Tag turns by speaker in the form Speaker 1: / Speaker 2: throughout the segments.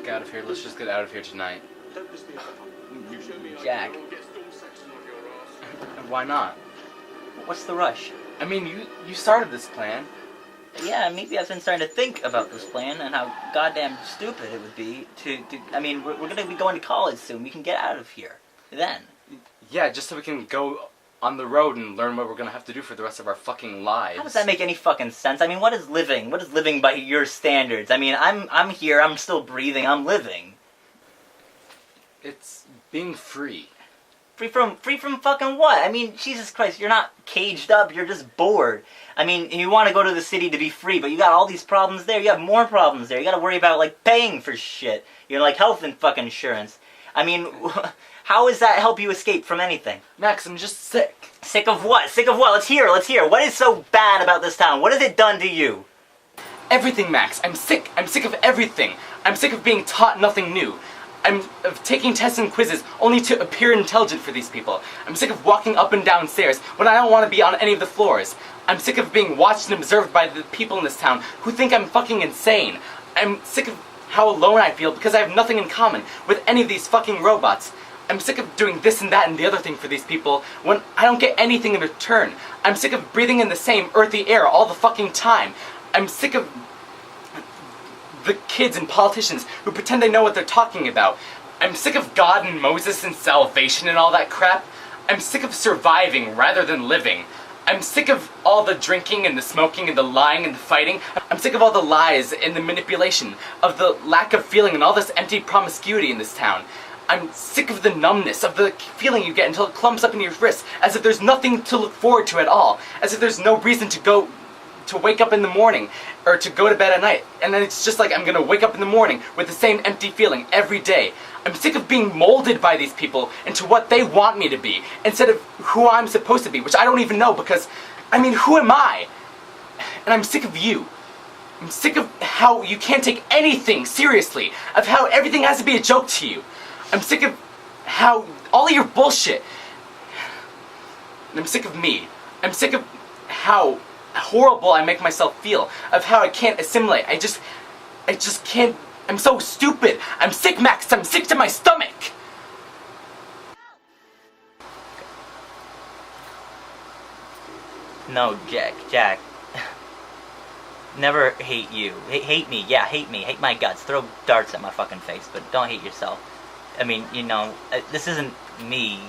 Speaker 1: fuck out of here. Let's just get out of here tonight.
Speaker 2: Jack.
Speaker 1: Why not?
Speaker 2: What's the rush?
Speaker 1: I mean, you started this plan.
Speaker 2: Yeah, maybe I've been starting to think about this plan and how goddamn stupid it would be to I mean, we're going to be going to college soon. We can get out of here then.
Speaker 1: Yeah, just so we can go on the road and learn what we're going to have to do for the rest of our fucking lives.
Speaker 2: How does that make any fucking sense? I mean, what is living? What is living by your standards? I mean, I'm here, I'm still breathing, I'm living.
Speaker 1: It's being free.
Speaker 2: Free from fucking what? I mean, Jesus Christ, you're not caged up, you're just bored. I mean, you want to go to the city to be free, but you got all these problems there. You have more problems there. You got to worry about, like, paying for shit. You know, like health and fucking insurance. I mean, how does that help you escape from anything?
Speaker 1: Max, I'm just sick.
Speaker 2: Sick of what? Sick of what? Let's hear. What is so bad about this town? What has it done to you?
Speaker 1: Everything, Max. I'm sick. I'm sick of everything. I'm sick of being taught nothing new. I'm of taking tests and quizzes only to appear intelligent for these people. I'm sick of walking up and down stairs when I don't want to be on any of the floors. I'm sick of being watched and observed by the people in this town who think I'm fucking insane. I'm sick of how alone I feel because I have nothing in common with any of these fucking robots. I'm sick of doing this and that and the other thing for these people when I don't get anything in return. I'm sick of breathing in the same earthy air all the fucking time. I'm sick of the kids and politicians who pretend they know what they're talking about. I'm sick of God and Moses and salvation and all that crap. I'm sick of surviving rather than living. I'm sick of all the drinking and the smoking and the lying and the fighting. I'm sick of all the lies and the manipulation, of the lack of feeling and all this empty promiscuity in this town. I'm sick of the numbness, of the feeling you get until it clumps up in your wrists, as if there's nothing to look forward to at all, as if there's no reason to wake up in the morning, or to go to bed at night, and then it's just like I'm gonna wake up in the morning with the same empty feeling every day. I'm sick of being molded by these people into what they want me to be, instead of who I'm supposed to be, which I don't even know because, I mean, who am I? And I'm sick of you. I'm sick of how you can't take anything seriously, of how everything has to be a joke to you. I'm sick of how, all of your bullshit. And I'm sick of me. I'm sick of how horrible I make myself feel, of how I can't assimilate. I just can't. I'm so stupid. I'm sick, Max. I'm sick to my stomach.
Speaker 2: No, Jack. Never hate you. Hate me. Yeah, hate me. Hate my guts. Throw darts at my fucking face, but don't hate yourself. I mean, you know, this isn't me.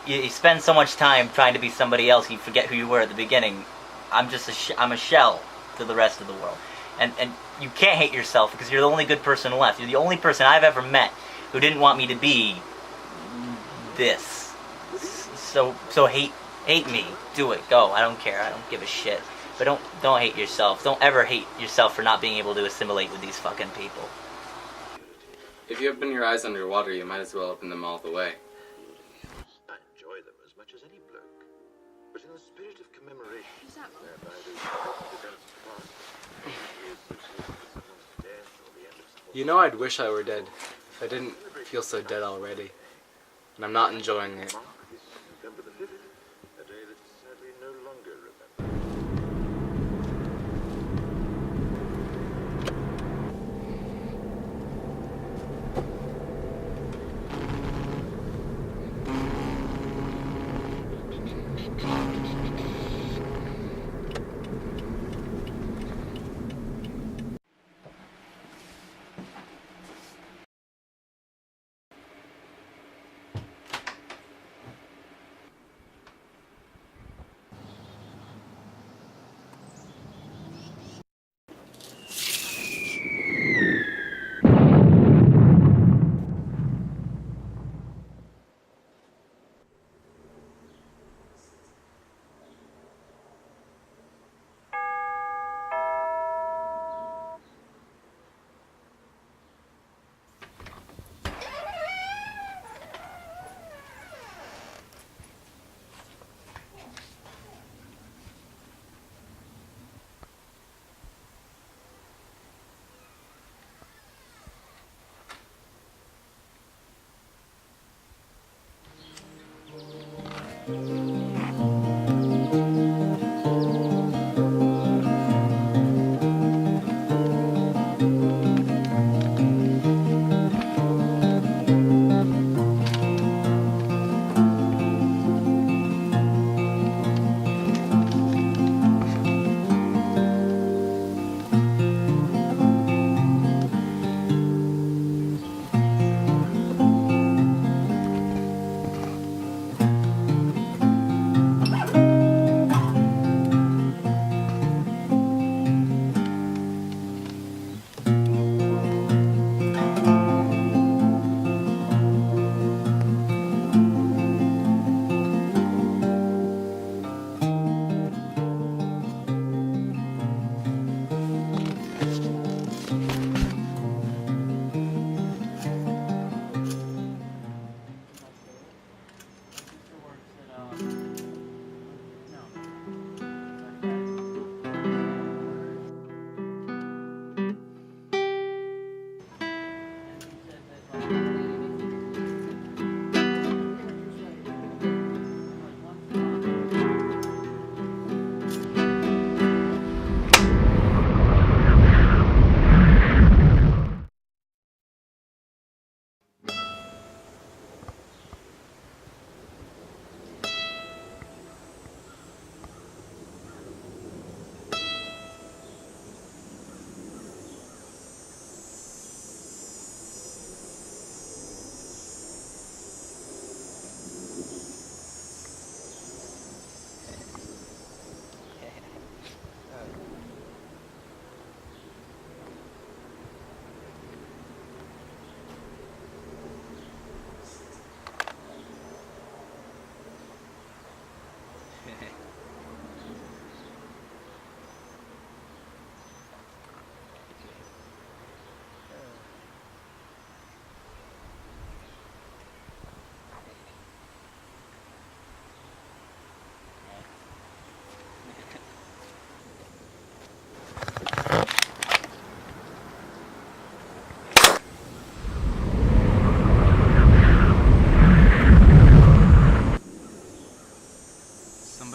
Speaker 2: You spend so much time trying to be somebody else, you forget who you were at the beginning. I'm just I'm a shell to the rest of the world. And you can't hate yourself because you're the only good person left. You're the only person I've ever met who didn't want me to be this. So hate me. Do it. Go. I don't care. I don't give a shit. But don't hate yourself. Don't ever hate yourself for not being able to assimilate with these fucking people.
Speaker 1: If you open your eyes underwater, you might as well open them all the way.
Speaker 3: I enjoy them as much as any bloke. But in the spirit of commemoration, whereby those events past,
Speaker 1: You know, I'd wish I were dead if I didn't feel so dead already. And I'm not enjoying it.
Speaker 3: November the 5th, a day that's sadly no longer remembered.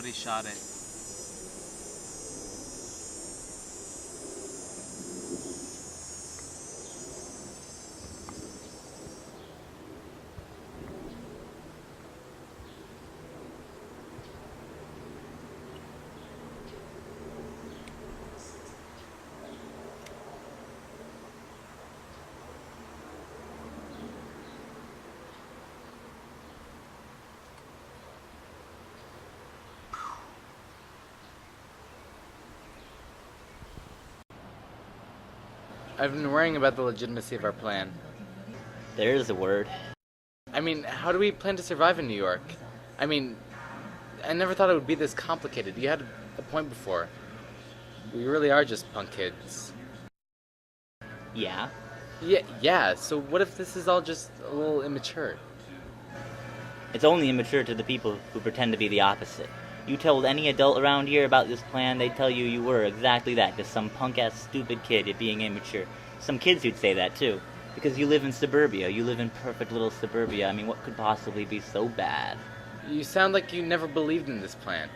Speaker 1: somebody shot it. I've been worrying about the legitimacy of our plan.
Speaker 2: There's a word.
Speaker 1: I mean, how do we plan to survive in New York? I mean, I never thought it would be this complicated. You had a point before. We really are just punk kids.
Speaker 2: Yeah?
Speaker 1: Yeah, so what if this is all just a little immature?
Speaker 2: It's only immature to the people who pretend to be the opposite. You told any adult around here about this plan, they'd tell you you were exactly that, just some punk-ass stupid kid at being immature. Some kids who'd say that, too. Because you live in suburbia. You live in perfect little suburbia. I mean, what could possibly be so bad?
Speaker 1: You sound like you never believed in this plan.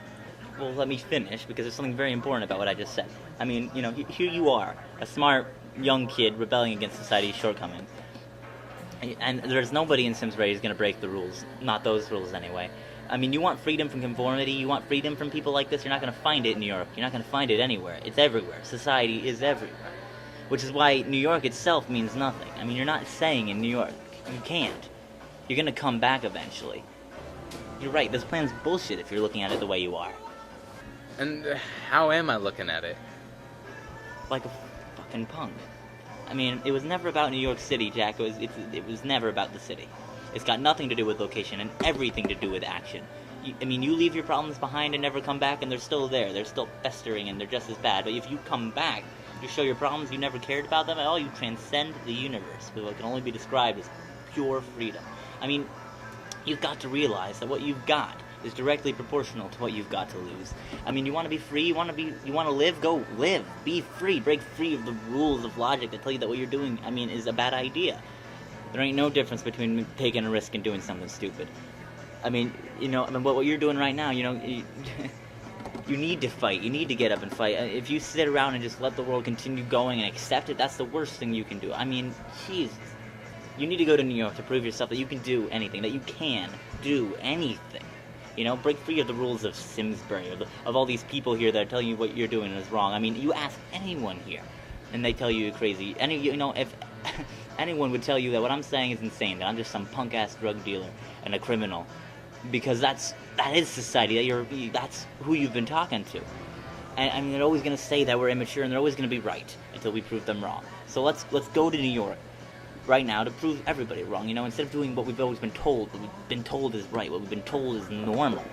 Speaker 2: Well, let me finish, because there's something very important about what I just said. I mean, you know, here you are, a smart, young kid rebelling against society's shortcomings. And there's nobody in SIMSBURY who's going to break the rules. Not those rules, anyway. I mean, you want freedom from conformity, you want freedom from people like this, you're not going to find it in New York. You're not going to find it anywhere. It's everywhere. Society is everywhere. Which is why New York itself means nothing. I mean, you're not staying in New York. You can't. You're going to come back eventually. You're right, this plan's bullshit if you're looking at it the way you are.
Speaker 1: And how am I looking at it?
Speaker 2: Like a fucking punk. I mean, it was never about New York City, Jack. It was never about the city. It's got nothing to do with location and everything to do with action. I mean, you leave your problems behind and never come back, and they're still there. They're still festering, and they're just as bad. But if you come back, you show your problems, you never cared about them at all, you transcend the universe with what can only be described as pure freedom. I mean, you've got to realize that what you've got is directly proportional to what you've got to lose. I mean, you want to be free, you want to live, go live. Be free, break free of the rules of logic that tell you that what you're doing, I mean, is a bad idea. There ain't no difference between taking a risk and doing something stupid. I mean, you know, what you're doing right now, you know, you need to fight. You need to get up and fight. If you sit around and just let the world continue going and accept it, that's the worst thing you can do. I mean, Jesus. You need to go to New York to prove yourself that you can do anything, that you can do anything. You know, break free of the rules of SIMSBURY, of all these people here that are telling you what you're doing is wrong. I mean, you ask anyone here, and they tell you you're crazy. You know, if anyone would tell you that what I'm saying is insane, that I'm just some punk-ass drug dealer and a criminal, because that is society. That's who you've been talking to. And I mean, they're always going to say that we're immature, and they're always going to be right until we prove them wrong. So let's go to New York right now to prove everybody wrong. You know, instead of doing what we've always been told, what we've been told is right, what we've been told is normal.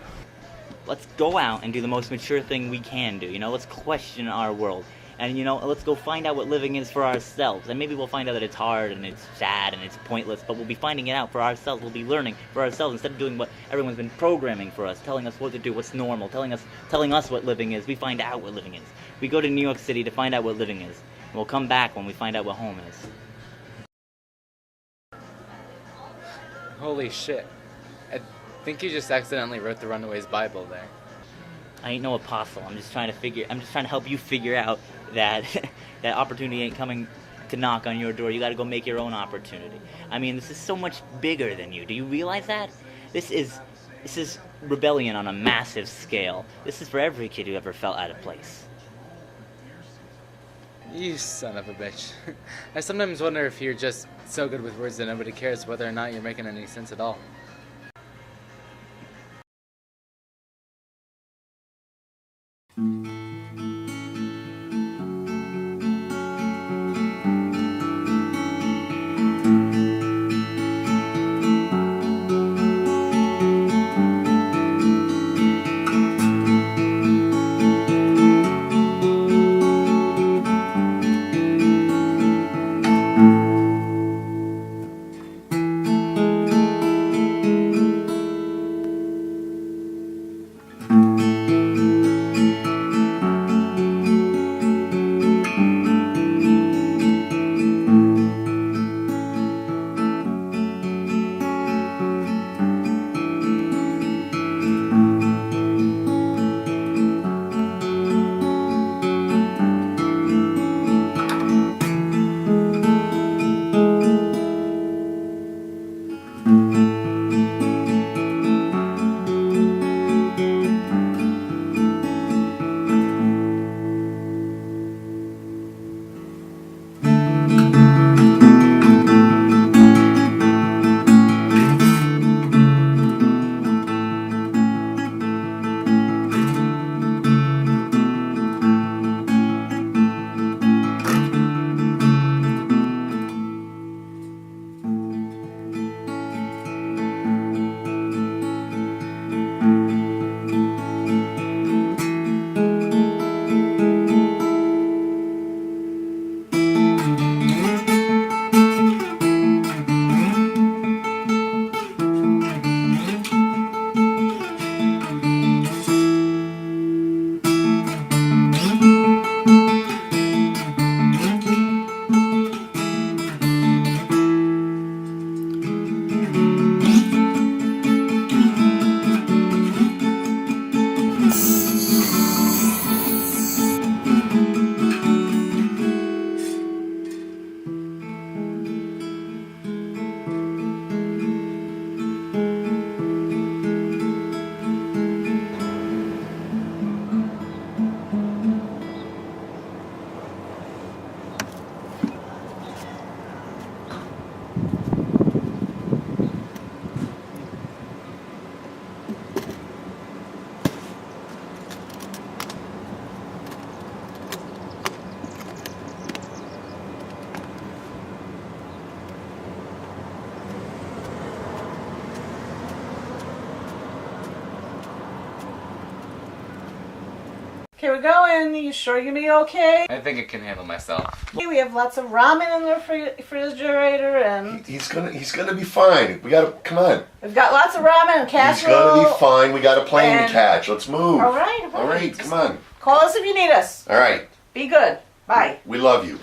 Speaker 2: Let's go out and do the most mature thing we can do. You know, let's question our world. And, you know, let's go find out what living is for ourselves. And maybe we'll find out that it's hard and it's sad and it's pointless, but we'll be finding it out for ourselves. We'll be learning for ourselves instead of doing what everyone's been programming for us, telling us what to do, what's normal, telling us what living is. We find out what living is. We go to New York City to find out what living is. And we'll come back when we find out what home is.
Speaker 1: Holy shit. I think you just accidentally wrote the Runaway's Bible there.
Speaker 2: I ain't no apostle. I'm just trying to help you figure out that that opportunity ain't coming to knock on your door. You gotta go make your own opportunity. I mean, this is so much bigger than you. Do you realize that? This is rebellion on a massive scale. This is for every kid who ever felt out of place.
Speaker 1: You son of a bitch. I sometimes wonder if you're just so good with words that nobody cares whether or not you're making any sense at all.
Speaker 4: Okay, we're going. You sure you're gonna be okay?
Speaker 1: I think I can handle myself.
Speaker 4: We have lots of ramen in the refrigerator, and
Speaker 5: He's gonna be fine. We gotta come on.
Speaker 4: we've got lots of ramen and
Speaker 5: He's
Speaker 4: casserole.
Speaker 5: gonna be fine. We got a plane
Speaker 4: And-
Speaker 5: to catch. Let's move.
Speaker 4: All right,
Speaker 5: All right, come on.
Speaker 4: Call us if you need us.
Speaker 5: All right.
Speaker 4: Be good. Bye.
Speaker 5: We love you.